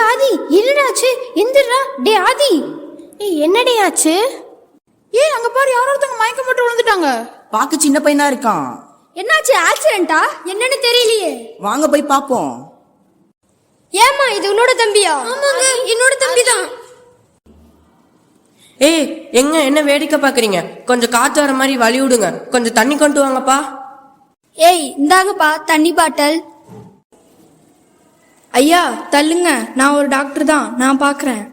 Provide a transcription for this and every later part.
ஆதி, என்னடாச்சு? எந்திரா. டே ஆதி, என்னடே ஆச்சு? அங்க பாரு, யாரோ ஒருத்தங்க மயக்கம் போட்டு விழுந்துட்டாங்க. பாக்க சின்ன பையனா இருக்கான். என்னாச்சு? ஆக்சிடென்ட்டா? என்னன்னு தெரியலையே. வாங்க போய் பாப்போம். ஏமா, இது உன்னோட தம்பியா? ஆமாங்க, என்னோட தம்பி தான். என்ன வேடிக்கை பாக்குறீங்க? கொஞ்சம் காத்து வர மாதிரி வழி விடுங்க. கொஞ்சம் தண்ணி கொண்டு வாங்கப்பா. இந்தாங்கப்பா தண்ணி பாட்டல். ஐயா தள்ளுங்க, நான் ஒரு டாக்டர் தான், நான் பாக்குறேன்.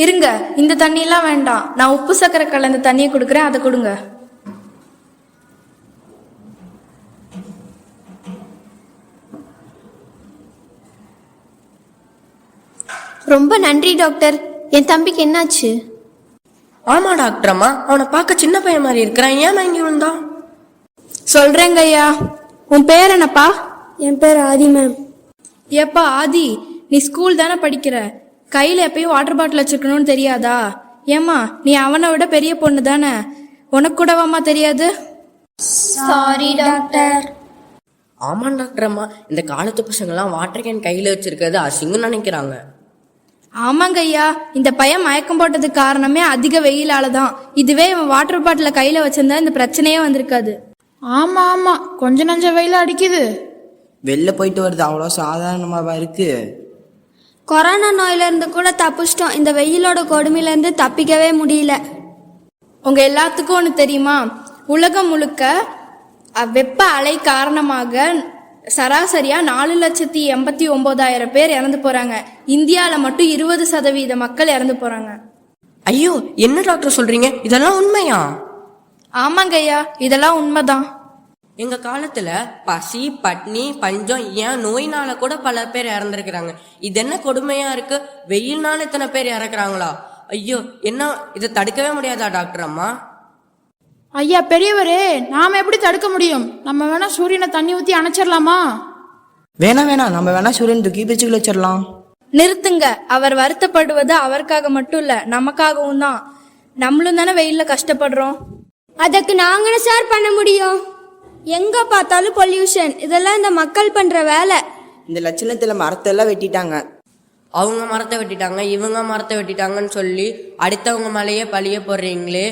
இருங்க, இந்த தண்ணியெல்லாம் வேண்டாம், நான் உப்பு சக்கரை கலந்த தண்ணியை கொடுக்குறேன், அதை கொடுங்க. ரொம்ப நன்றி டாக்டர். என் தம்பிக்கு என்னாச்சு? ஆமா டாக்டர் அம்மா, அவனை பார்க்க சின்ன பையன் மாதிரி இருக்கிறான். ஏன் மயங்கி விழுந்தான்? சொல்றேங்க ஐயா. உன் பேர் என்னப்பா? என் பேர் ஆதி மேம். ஏப்பா ஆதி, நீ ஸ்கூல் தானே படிக்கிற, கையில எப்பயும் வாட்டர் பாட்டில் வச்சிருக்கணும்னு தெரியாதா? ஏமா, நீ அவனை விட பெரிய பொண்ணு தானே, உனக்கு கூடவாமா தெரியாது? Sorry doctor. ஆமா டாக்டர் அம்மா, இந்த காலத்து பசங்க எல்லாம் வாட்டர் கேன் கையில வச்சிருக்கிறது அசிங்கம்னு நினைக்கிறாங்க. ஆமாங்க ஐயா, இந்த பையன் மயக்கம் போட்டதுக்கு காரணமே அதிக வெயிலால தான். இதுவே இவன் வாட்டர் பாட்டில கையில வச்சிருந்தா இந்த பிரச்சனையே வந்திருக்காது. ஆமா ஆமா, கொஞ்ச நஞ்ச வெயில அடிக்குது. வெளில போயிட்டு வருது, அவ்வளோ சாதாரணமாவா இருக்கு? கொரோனா நோயில இருந்து கூட தப்பிச்சிட்டோம், இந்த வெயிலோட கொடுமையில இருந்து தப்பிக்கவே முடியல. உங்க எல்லாத்துக்கும் ஒன்று தெரியுமா? உலகம் முழுக்க வெப்ப அலை காரணமாக சராசரியா 4,89,000 பேர் இறந்து போறாங்க. இந்தியால மட்டும் 20% மக்கள் இறந்து போறாங்க. ஐயோ, என்ன டாக்டர் சொல்றீங்க? இதெல்லாம் உண்மையா? ஆமாங்க ஐயா, இதெல்லாம் உண்மைதான். எங்க காலத்துல பசி, பட்னி, பஞ்சம், ஏன் நோயினால கூட பல பேர் இறந்துருக்கிறாங்க. இது என்ன கொடுமையா இருக்கு? வெயில்னால இத்தனை பேர் இறக்குறாங்களா? ஐயோ, என்ன இதை தடுக்கவே முடியாதா டாக்டர் அம்மா? ஐயா பெரியவரே, நாம எப்படி தடுக்க முடியும்? நம்ம வேணா சூரியனை தண்ணி ஊத்தி அணைச்சிடலாமா? வேணாம், நம்ம வேணா சூரியன் தூக்கி பிச்சுக்குள்ள வச்சிடலாம். நிறுத்துங்க. அவர் வருத்தப்படுவது அவருக்காக மட்டும் இல்ல, நமக்காகவும் தான். நம்மளும் தானே வெயில்ல கஷ்டப்படுறோம். அதுக்கு நாங்க சார் பண்ண முடியும்? எங்க பார்த்தாலும் பொல்யூஷன், இதெல்லாம் இந்த மக்கள் பண்ற வேலை. இந்த லட்சணத்துல மரத்தெல்லாம் வெட்டிட்டாங்க. அவங்க மரத்தை வெட்டிட்டாங்க, இவங்க மரத்தை வெட்டிட்டாங்கன்னு சொல்லி அடுத்தவங்க மேலேயே பழிய போடுறீங்களே.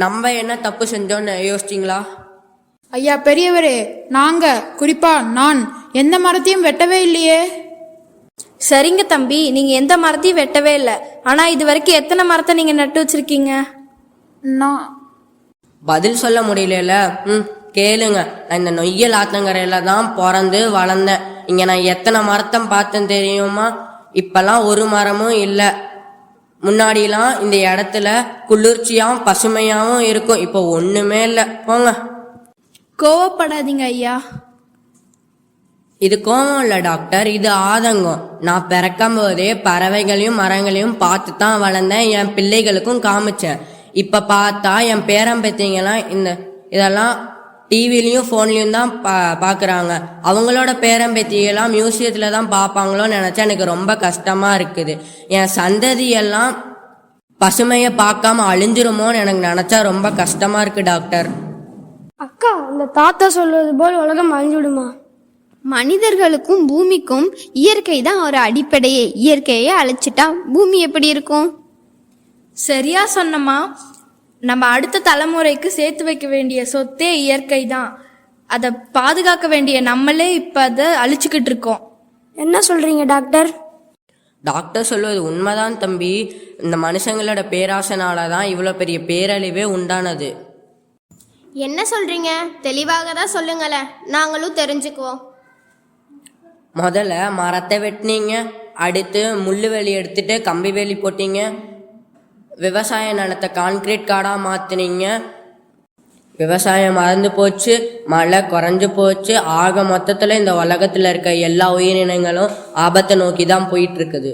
நம்ம என்ன தப்பு செஞ்சோன்னு யோசிச்சிங்களா? ஐயா பெரியவரே, நாங்க, குறிப்பா நான், எந்த மரத்தையும் வெட்டவே இல்லையே. சரிங்க தம்பி, நீங்க எந்த மரத்தையும் வெட்டவே இல்லை. ஆனா இது வரைக்கும் எத்தனை மரத்தை நீங்க நட்டு வச்சிருக்கீங்க? நான் பதில் சொல்ல முடியல. கேளுங்க. நான் இந்த நொய்யல் ஆத்தங்கரையில தான் பிறந்து வளர்ந்தேன். இங்க நான் எத்தனை மரத்தை பார்த்தேன் தெரியுமா? இப்பெல்லாம் ஒரு மரமும் இல்லை. முன்னாடிலாம் இந்த இடத்துல குளிர்ச்சியாவும் பசுமையாவும் இருக்கும், இப்போ ஒண்ணுமே இல்லை. போங்க. கோவப்படாதீங்க ஐயா. இது கோவம் இல்லை டாக்டர், இது ஆதங்கம். நான் பிறக்கும் போதே பறவைகளையும் மரங்களையும் பார்த்து தான் வளர்ந்தேன், என் பிள்ளைகளுக்கும் காமிச்சேன். இப்ப பார்த்தா என் பேரம்பேத்திங்கெல்லாம் இதெல்லாம் டிவிலையும் போன்லயும் தான் பாக்குறாங்க. அவங்களோட பேரம்பேத்தியெல்லாம் மியூசியத்துல தான் பார்ப்பாங்களோன்னு நினைச்சா எனக்கு ரொம்ப கஷ்டமா இருக்குது. என் சந்ததியெல்லாம் பசுமையை பார்க்காம அழிஞ்சிருமோன்னு எனக்கு நினைச்சா ரொம்ப கஷ்டமா இருக்கு டாக்டர். அக்கா, இந்த தாத்தா சொல்வது போல் உலகம் அழிஞ்சுடுமா? மனிதர்களுக்கும் பூமிக்கும் இயற்கை தான் ஒரு அடிப்படையே. இயற்கையே அழிச்சிட்டா பூமி எப்படி இருக்கும்? சரியா சொன்னமா. நம்ம அடுத்த தலைமுறைக்கு சேர்த்து வைக்க வேண்டிய சொத்தே இயற்கை தான். அதை பாதுகாக்க வேண்டிய நம்மளே இப்ப அதை அழிச்சுக்கிட்டு இருக்கோம். என்ன சொல்றீங்க டாக்டர்? டாக்டர் சொல்வது உண்மைதான் தம்பி. இந்த மனுஷங்களோட பேராசனாலதான் இவ்வளவு பெரிய பேரழிவே உண்டானது. என்ன சொல்றீங்க? தெளிவாக தான் சொல்லுங்களேன், நாங்களும் தெரிஞ்சுக்குவோம். முதல்ல மரத்தை வெட்டினீங்க, அடுத்து முள்ளு வேலி எடுத்துட்டு கம்பி வேலி போட்டீங்க, விவசாய நிலத்தை கான்கிரீட் காடா மாத்தினீங்க, விவசாயம் மறந்து போச்சு, மழை குறைஞ்சு போச்சு. ஆக மொத்தத்துல இந்த உலகத்துல இருக்க எல்லா உயிரினங்களும் ஆபத்தை நோக்கி தான் போயிட்டு இருக்குது.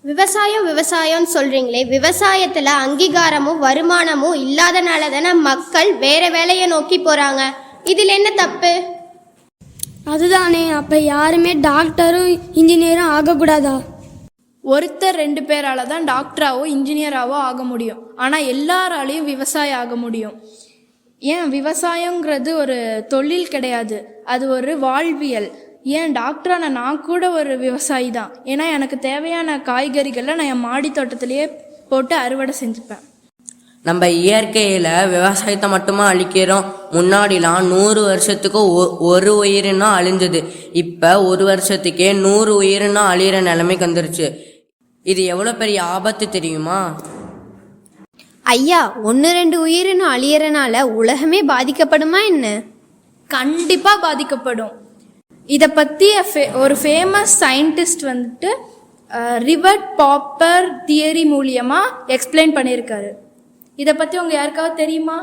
விவசாயம் சொல்றீங்களே, விவசாயத்துல அங்கீகாரமும் வருமானமும் இல்லாதனால தானே மக்கள் வேற வேலையை நோக்கி போறாங்க. இதுல என்ன தப்பு? அதுதானே, அப்ப யாருமே டாக்டரும் இன்ஜினியரும் ஆகக்கூடாதா? ஒருத்தர் 2 பேரால தான் டாக்டராவோ இன்ஜினியராவோ ஆக முடியும். ஆனா எல்லாராலையும் விவசாயம் ஆக முடியும். ஏன், விவசாயங்கிறது ஒரு தொழில் கிடையாது, அது ஒரு வாழ்வியல். ஏன் டாக்டரான நான் கூட ஒரு விவசாயி தான். ஏன்னா எனக்கு தேவையான காய்கறிகளை நான் என் மாடி தோட்டத்திலேயே போட்டு அறுவடை செஞ்சுப்பேன். நம்ம இயற்கையில விவசாயத்தை மட்டுமா அழிக்கிறோம்? முன்னாடிலாம் 100 வருஷத்துக்கு ஒரு உயிரினம் அழிஞ்சது. இப்ப ஒரு வருஷத்துக்கே 100 உயிரினம் அழியிற நிலைமைக்கு வந்துருச்சு. இது எவ்வளவு பெரிய ஆபத்து தெரியுமா? ஐயா, 1-2 உயிரினம் அழியறனால உலகமே பாதிக்கப்படுமா என்ன? கண்டிப்பா பாதிக்கப்படும். இதை பத்தி ஒரு ஃபேமஸ் சயின்டிஸ்ட் வந்துட்டு ரிவர்ட் பாப்பர் தியரி மூலியமா எக்ஸ்பிளைன் பண்ணியிருக்காரு. இதை பத்தி உங்க யாருக்காவது தெரியுமா?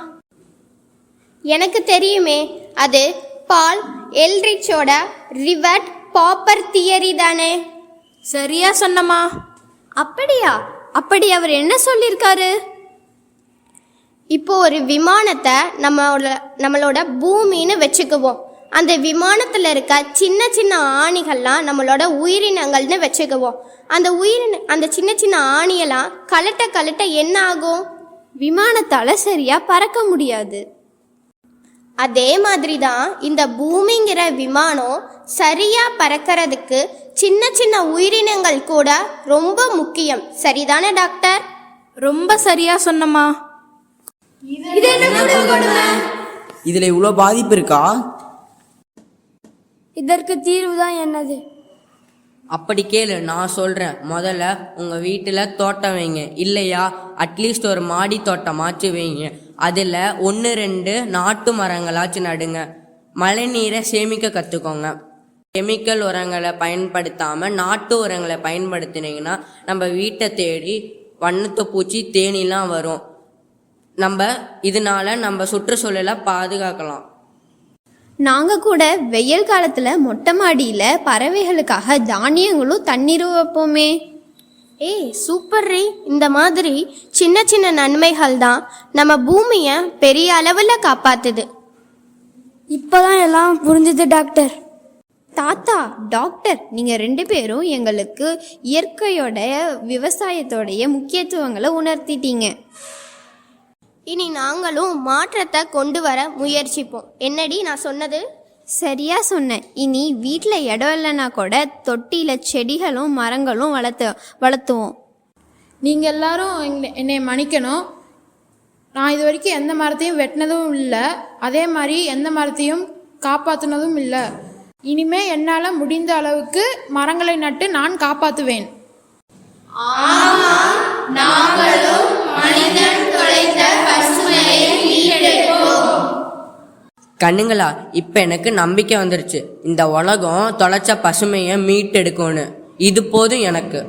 எனக்கு தெரியுமே, அது பால் எல்ரிச்சோட ரிவர்ட் பாப்பர் தியரி தானே? சரியா சொன்னமா. அப்படியா? அப்படி அவர் என்ன சொல்லியிருக்காரு? இப்போ ஒரு விமானத்தை நம்மளோட பூமின்னு வச்சுக்குவோம். அந்த விமானத்தில் இருக்க சின்ன சின்ன ஆணிகள்லாம் நம்மளோட உயிரினங்கள்னு வச்சுக்குவோம். அந்த சின்ன சின்ன ஆணியெல்லாம் கலட்ட என்ன ஆகும்? விமானத்தால் சரியா பறக்க முடியாது. அதே மாதிரி தான் இந்த பூமிங்கிற விமானம் சரியா பறக்கிறதுக்கு சின்ன சின்ன உயிரினங்கள் கூட ரொம்ப முக்கியம். சரிதானே டாக்டர்? ரொம்ப சரியா சொன்னமா. இதுல இவ்வளோ பாதிப்பு இருக்கா? இதற்கு தீர்வு தான் என்னது? அப்படி கேளு, நான் சொல்றேன். முதல்ல உங்க வீட்டுல தோட்டம் வைங்க, இல்லையா அட்லீஸ்ட் ஒரு மாடி தோட்டமாச்சு வைங்க. அதுல 1-2 நாட்டு மரங்களாச்சும் நடுங்க. மழை நீரை சேமிக்க கத்துக்கோங்க. கெமிக்கல் உரங்களை பயன்படுத்தாம நாட்டு உரங்களை பயன்படுத்தினீங்கன்னா நம்ம வீட்டை தேடி வண்ணத்து பூச்சி தேனிலாம் வரும். இதனால நம்ம சுற்றுச்சூழலை பாதுகாக்கலாம். நாங்கள் கூட வெயில் காலத்தில் மொட்டை மாடியில் பறவைகளுக்காக தானியங்களும் தண்ணீரும் வைப்போமே. ஏய் சூப்பர் ரே! இந்த மாதிரி சின்ன சின்ன நன்மைகள் தான் நம்ம பூமியை பெரிய அளவில் காப்பாத்துது. இப்போதான் எல்லாம் புரிஞ்சுது டாக்டர். தாத்தா, டாக்டர், நீங்கள் 2 பேரும் எங்களுக்கு இயற்கையோடைய விவசாயத்தோடைய முக்கியத்துவங்களை உணர்த்திட்டீங்க. இனி நாங்களும் மாற்றத்தை கொண்டு வர முயற்சிப்போம். என்னடி நான் சொன்னது? சரியா சொன்னேன். இனி வீட்டில் இடம் இல்லைன்னா கூட தொட்டியில் செடிகளும் மரங்களும் வளர்த்துவோம். நீங்கள் எல்லாரும் என்னை மன்னிக்கணும். நான் இது வரைக்கும் எந்த மரத்தையும் வெட்டினதும் இல்லை, அதே மாதிரி எந்த மரத்தையும் காப்பாற்றினதும் இல்லை. இனிமே என்னால் முடிந்த அளவுக்கு மரங்களை நட்டு நான் காப்பாற்றுவேன். கண்ணுங்களா, இப்ப எனக்கு நம்பிக்கை வந்துருச்சு. இந்த உலகம் தொலைச்ச பசுமையை மீட்டெடுக்கணும். இது போதும் எனக்கு.